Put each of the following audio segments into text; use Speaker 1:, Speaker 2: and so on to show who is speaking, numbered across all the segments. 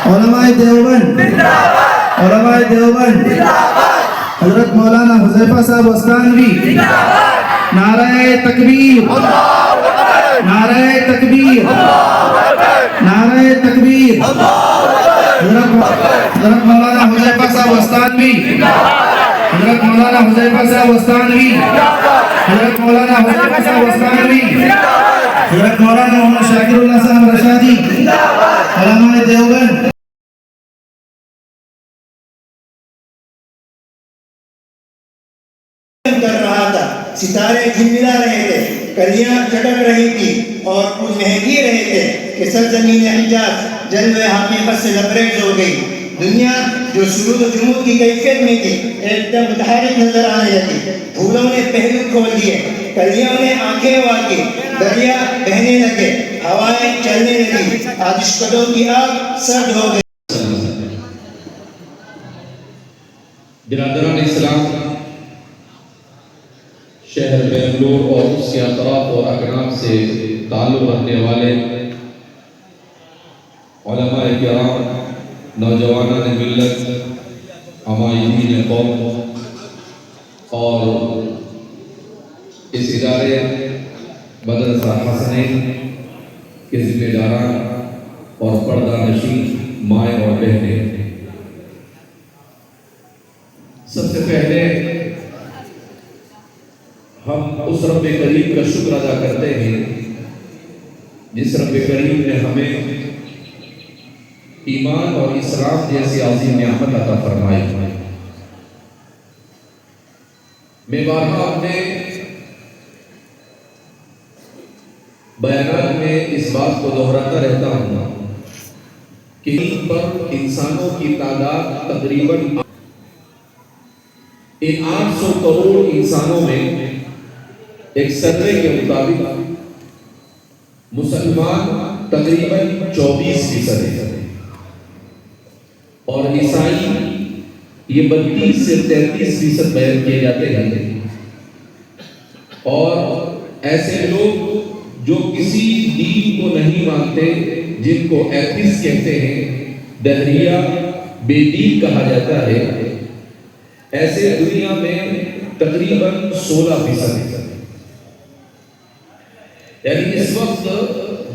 Speaker 1: علماء دیوبند علماء دیوبند حضرت مولانا حذیفہ صاحب وسطانوی نعرہ تکبیر نعرہ تکبیر نعرہ تکبیر حضرت مولانا حذیفہ صاحب وسطانوی حضرت مولانا حذیفہ صاحب وسطانوی حضرت مولانا حذیفہ صاحب وسطانوی حضرت مولانا محمد شاکر اللہ صاحب رشادی علماء دیوبند
Speaker 2: کر رہا تھا، ستارے جھلملا رہے تھے، کلیاں چٹک رہی تھی اور کچھ مہنگی رہے تھے کہ سرزمین حجاز جلوہ حقیقت سے لبریز ہو گئی۔ دنیا جو سرود و جمود کی کیفیت میں تھی ایک دم متحرک نظر آنے لگی۔ پھولوں نے پہلو کھول دیے، کلیوں نے آنکھیں والی، دریا بہنے لگے، ہوائیں چلنے لگی، آتشکدوں کی آگ سرد ہو گئی۔
Speaker 3: برادران اسلام، شہر بنگلور اور اس کے اطراف اور اکناف سے تعلق رکھنے والے علماء کرام، نوجوانان ملت، عمائدین قوم اور اس ادارے مدرسہ حسنین کے ذمہ داران اور پردہ نشین مائیں اور بہنیں، سب سے پہلے ہم اس رب کریم کا شکر ادا کرتے ہیں جس رب کریم نے ہمیں ایمان اور اسلام جیسی عظیم نعمت عطا فرمائی۔ میں بارہا اپنے بیانات میں اس بات کو دہراتا رہتا ہوں کہ ان پر انسانوں کی تعداد تقریباً 800 کروڑ انسانوں میں ایک سروے کے مطابق مسلمان تقریباً 24% ہیں اور عیسائی یہ 32 سے 33% بیان کیے جاتے ہیں، اور ایسے لوگ جو کسی دین کو نہیں مانتے جن کو ایتھیسٹ کہتے ہیں، دہریہ، بے دین کہا جاتا ہے، ایسے دنیا میں تقریباً 16% ہیں۔ یعنی اس وقت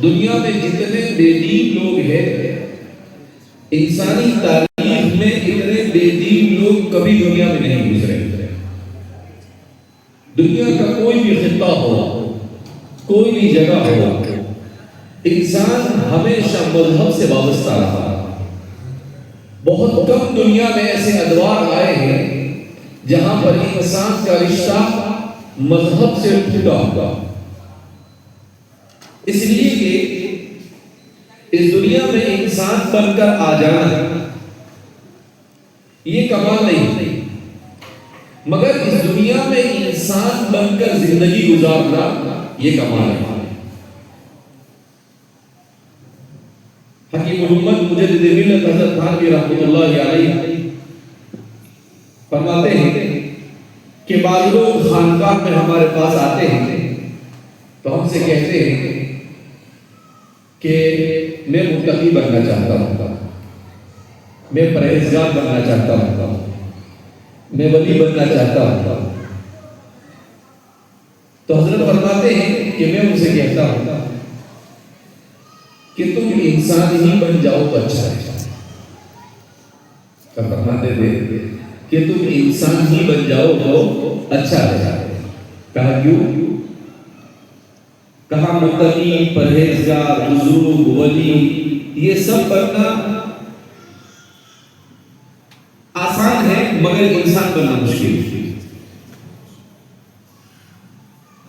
Speaker 3: دنیا میں جتنے بے دین لوگ ہیں، انسانی تاریخ میں اتنے بے دین لوگ کبھی دنیا میں نہیں گزرے۔ دنیا کا کوئی بھی خطہ ہو، کوئی بھی جگہ ہو، انسان ہمیشہ مذہب سے وابستہ رہا۔ بہت کم دنیا میں ایسے ادوار آئے ہیں جہاں پر انسان کا رشتہ مذہب سے ٹوٹا ہوگا۔ اس لیے کہ اس دنیا میں انسان بن کر آ جانا یہ کمال نہیں، مگر اس دنیا میں انسان بن کر زندگی گزارنا یہ کمال ہے۔ حکیم محمد مجدد ملت حضرت تھانوی رحمۃ اللہ علیہ فرماتے ہیں کہ بعض لوگ خانقاہ میں ہمارے پاس آتے ہیں تو ہم سے کہتے ہیں کہ میں متقی بننا چاہتا ہوں، میں پرہیزگار بننا چاہتا ہوں، میں ولی بننا چاہتا ہوں۔ تو حضرت فرماتے ہیں کہ میں ان سے کہتا ہوں کہ تم انسان ہی بن جاؤ تو اچھا ہے۔ فرماتے تھے کہ تم انسان ہی بن جاؤ تو اچھا ہے۔ کہا کیوں؟ کہا متقی، پرہیزگار، بزرگ، ولی یہ سب بننا آسان ہے مگر انسان بننا مشکل ہے۔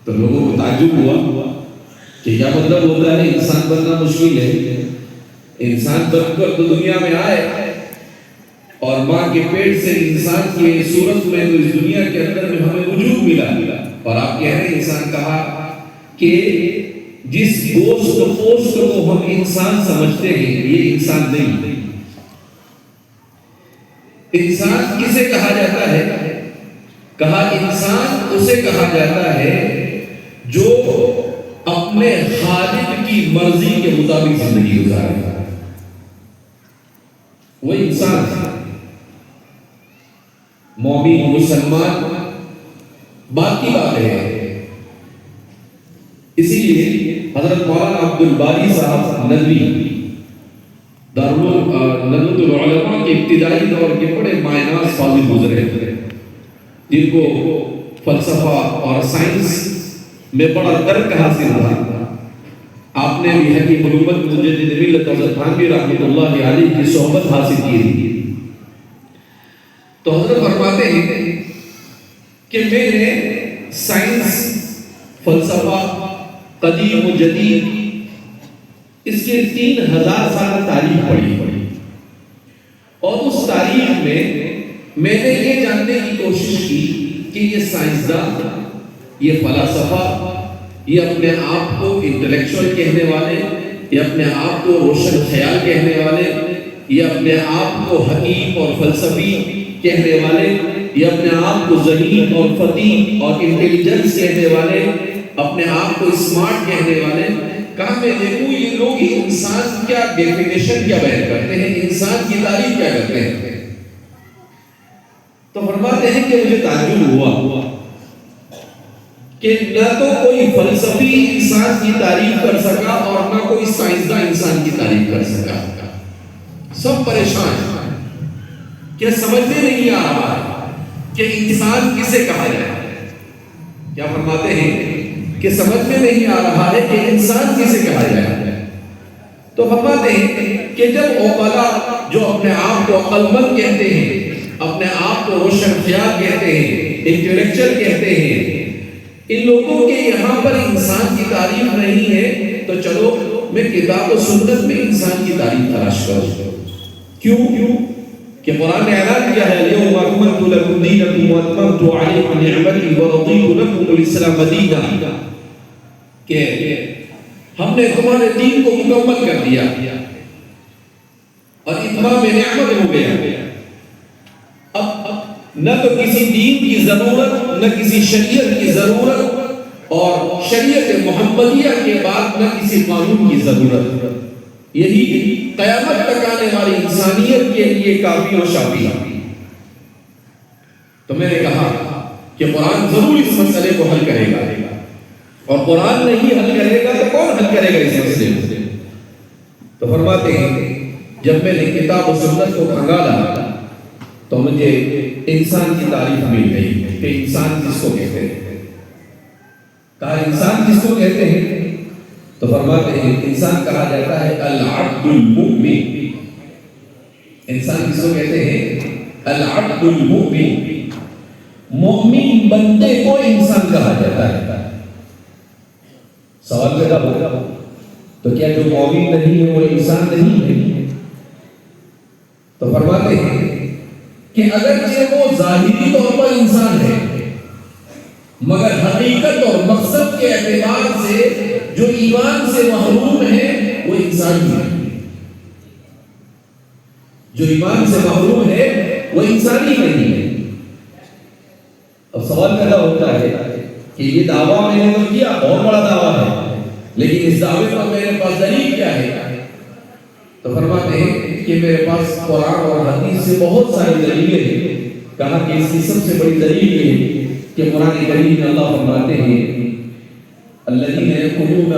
Speaker 3: تو لوگوں کو تعجب ہوا کہ کیا مطلب ہوتا ہے انسان بننا مشکل ہے؟ انسان بن کر تو دنیا میں آئے اور ماں کے پیٹ سے انسان کی صورت میں تو اس دنیا کے اندر میں ہمیں وجود ملا، اور آپ کہہ رہے ہیں انسان کہا کہ جس گوشت پوشت کو ہم انسان سمجھتے ہیں یہ انسان نہیں۔ انسان کسے کہا جاتا ہے؟ کہا انسان اسے کہا جاتا ہے جو اپنے خالق کی مرضی کے مطابق زندگی گزارے۔ وہ انسان ہے، مومن مسلمان بات کی بات ہے۔ اسی لیے حضرت مولانا عبد الباری صاحب ندوی ندوۃ العلماء کے ابتدائی دور کے بڑے مائناز فاضل گزرے جن کو فلسفہ اور سائنس میں بڑا درک حاصل تھا۔ آپ نے بھی حکیم الامت مجدد ملت حضرت تھانوی رحمۃ اللہ علیہ کی صحبت حاصل کی تھی۔ تو حضرت فرماتے ہیں کہ میں نے سائنس، فلسفہ، قدیم و جدید، اس کے 3000 سال تاریخ پڑھی، اور اس تاریخ میں نے یہ جاننے کی کوشش کی کہ یہ سائنسدان، یہ فلاسفہ، یہ اپنے آپ کو انٹلیکچوئل کہنے والے، یہ اپنے آپ کو روشن خیال کہنے والے، یہ اپنے آپ کو حکیم اور فلسفی کہنے والے، یہ اپنے آپ کو ذہین اور فطین اور انٹیلیجنس کہنے والے، اپنے آپ کو اسمارٹ کہنے والے، کہاں میں دیکھوں یہ لوگ انسان کیا ڈیفینیشن کیا بیان کرتے ہیں، انسان کی تعریف کیا کرتے ہیں۔ تو فرماتے ہیں کہ مجھے تعجب ہوا کہ نہ تو کوئی فلسفی انسان کی تعریف کر سکا اور نہ کوئی سائنسداں انسان کی تعریف کر سکا۔ سب پریشان ہیں کہ سمجھ میں نہیں آ رہا ہے کہ انسان کسے کہا جائے۔ کیا فرماتے ہیں کہ سمجھ میں نہیں آ رہا ہے کہ انسان کسے کہا جائے۔ تو فرماتے ہیں کہ جب عقلاء جو اپنے آپ کو عقل مند کہتے ہیں، اپنے آپ کو روشن خیال کہتے ہیں، انٹلیکچوئل کہتے ہیں، ان لوگوں کے یہاں پر انسان کی تعریف نہیں ہے، تو چلو میں کتاب و سنت میں انسان کی تعریف تلاش کروں۔ کیوں؟ کہ قرآن نے اعلان کیا ہے اليوم اکملت لکم دینکم واتممت علیکم نعمتی ورضیت لکم الاسلام دینا، کہ ہم نے تمہارے دین کو مکمل کر دیا اور اتمام نعمت ہو گیا۔ اب نہ تو کسی دین کی ضرورت، نہ کسی شریعت کی ضرورت، اور شریعت محمدیہ کے بعد نہ کسی قانون کی ضرورت۔ یہی قیامت تک آنے والی انسانیت کے لیے کافی و شافی۔ تو میں نے کہا کہ قرآن ضرور اس مسئلے کو حل کرے گا، اور قرآن نہیں حل کرے گا تو کون حل کرے گا اس مسئلے کو؟ تو فرماتے ہیں جب میں نے کتاب و سنت کو کھنگالا تو مجھے انسان کی تعریف مل گئی کہ انسان کس کو کہتے ہیں۔ کہا انسان کس کو کہتے ہیں؟ تو فرماتے ہیں انسان کہا جاتا ہے العبد المؤمن۔ انسان کس کو کہتے ہیں؟ العبد المؤمن۔ مومن بندے کو انسان کہا جاتا ہے۔ سوال پیدا ہوگا تو کیا جو مومن نہیں ہے وہ انسان نہیں ہے؟ تو فرماتے ہیں کہ اگرچہ وہ ظاہری طور پر انسان ہے، مگر حقیقت اور مقصد کے اعتبار سے جو ایمان سے محروم ہے وہ انسان نہیں۔ جو ایمان سے محروم ہے وہ انسانی نہیں ہے۔ اب سوال پیدا ہوتا ہے کہ یہ دعویٰ میں نے تو کیا، بہت بڑا دعویٰ ہے، لیکن اس دعوے پر میرے پاس دلیل کیا ہے؟ تو فرماتے ہیں کہ میرے پاس قرآن اور حدیث سے بہت ساری دلیلیں ہیں۔ کہا کہ اس کی سب سے بڑی دلیل یہ ہے کہ قرآن کریم میں اللہ فرماتے ہیں الذین یأکلون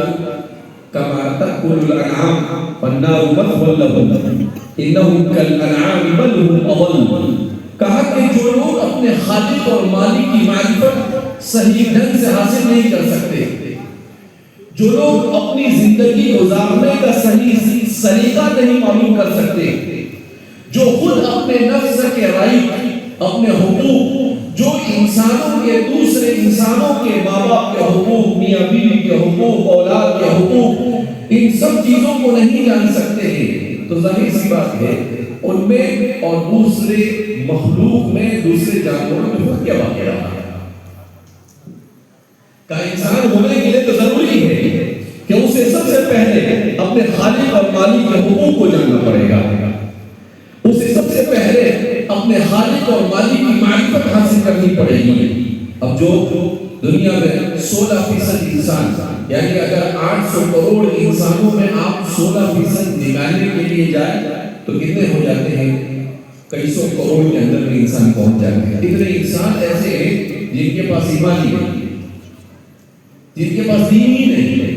Speaker 3: کما تأکل الانعام فالنار مثوی لهم انہم کالانعام بل هم اضل۔ کہا کہ جو لوگ اپنے خالق اور مالک کی معرفت صحیح ڈھنگ سے حاصل نہیں کر سکتے، جو لوگ اپنی زندگی گزارنے کا صحیح سلیقہ نہیں معلوم کر سکتے، جو خود اپنے نفس کے رائٹ، اپنے حقوق، جو انسانوں کے دوسرے انسانوں کے ماں باپ کے حقوق، میاں بیوی کے حقوق، اولاد کے حقوق، ان سب چیزوں کو نہیں جان سکتے ہیں، تو ظاہر سی بات ہے ان میں اور دوسرے مخلوق میں، دوسرے جانوروں میں فرق کیا واقع رہا ہے؟ کا انسان ہونے کے لیے تو ضروری ہے کہ اسے سب سے پہلے اپنے خالق اور مالک کے حقوق کو جاننا پڑے گا، اسے سب سے پہلے اپنے خالق اور مالک کی معرفت حاصل کرنی پڑے گی۔ اب جو دنیا میں 16% انسان، یعنی اگر 800 کروڑ انسانوں میں آپ 16% نکالنے کے لیے جائیں تو کتنے ہو جاتے ہیں؟ کئی سو کروڑ کے اندر میں انسان پہنچ جاتے ہیں۔ اتنے انسان ایسے ہیں جن کے پاس ایمان ہی نہیں ہے، جن کے پاس دین ہی نہیں ہے،